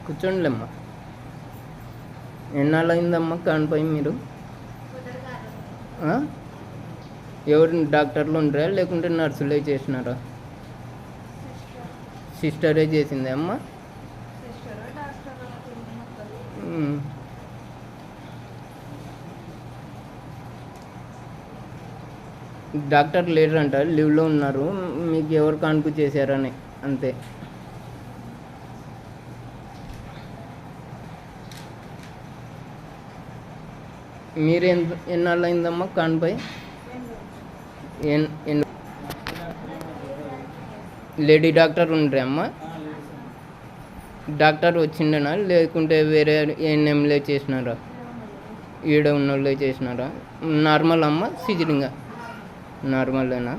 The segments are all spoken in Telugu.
కూర్చోండిలేమ్మా. ఎన్నాళ్ళు అయిందమ్మా కానిపోయి మీరు? ఎవరు డాక్టర్లు ఉండరా లేకుంటే నర్సులే చేసినారా? సిస్టరే చేసిందే అమ్మా? డాక్టర్ లేరంట, లీవ్లో ఉన్నారు. మీకు ఎవరు కాన్పు చేశారని అంతే. మీరు ఎన్నాళ్ళు అయిందమ్మా కాన్పై? లేడీ డాక్టర్ ఉండరే అమ్మా? డాక్టర్ వచ్చిండనా లేకుంటే వేరే ఏఎన్ఎంలే చేసినారా? ఈడ ఉన్నోళ్ళే చేసినారా? నార్మల్ అమ్మ సిజరింగా? నార్మల్నా?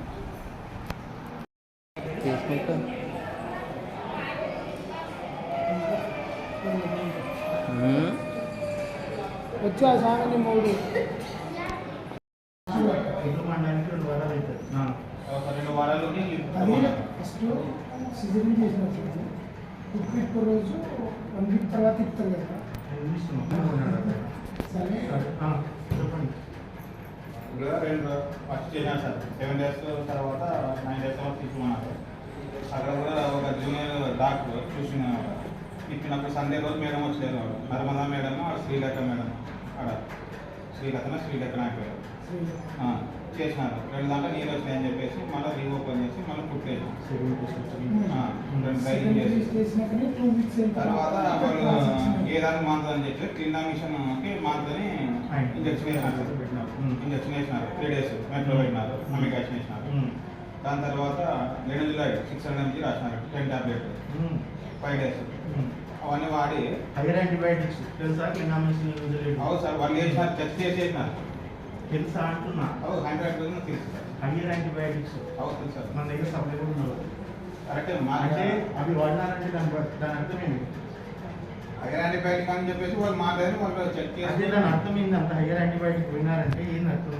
తీసుకుంటా. వచ్చా సాగని మూడు ఫస్ట్ సిజరింగ్ చేసిన ఇప్పుడు రోజు 1 వీక్ తర్వాత ఇస్తారు కదా. సరే చెప్పండి. ఫస్ట్ చేసినా సార్ 7 days తర్వాత 9 days తర్వాత తీసుకున్నారు. అక్కడ కూడా ఒక జూనియర్ డాక్టర్ చూసిన ఇచ్చినప్పుడు సండే రోజు మేడం వచ్చారు. నర్మదా మేడం, శ్రీలేఖ మేడం, అక్కడ శ్రీలేఖ నాకు చేసినారు. 2 దాంట్లో నీళ్ళు వచ్చినాయని చెప్పేసి మళ్ళీ రీఓపెన్ చేసి మళ్ళీ కుట్టేసాం. తర్వాత వాళ్ళు ఏ దానికి మారుతుందని చెప్పి క్లిండామిషన్కి మారుతుంది ఇంజక్షన్ వేసినారు. 3 days మెట్రో పెట్టినారు, అమికాషన్ వేసినారు. దాని తర్వాత 2 July 600 mg రాసినారు 10 టాబ్లెట్ 5 days. అవన్నీ వాడి హైయర్ యాంటీబయాటిక్స్ తెలుసా? అవును సార్, వాళ్ళు వేసినారు, టెస్ట్ చేసినారు. తెలుసా అంటున్నా? 100% తెలుసు సార్. హైయర్ యాంటీబయాటిక్స్ అవుతుంది సార్, మన దగ్గర సప్లై కూడా ఉన్నారు. కరెక్టే. అంటే అవి వాడినారంటే దాని అర్థం ఏంటి? హైయర్ యాంటీబయాటిక్ అని చెప్పేసి వాళ్ళు మాట్లాడి వాళ్ళు చెక్ చేసి దాని అర్థం ఏంటి? అంత హైయర్ యాంటీబయాటిక్ విన్నారంటే ఏంది అర్థం?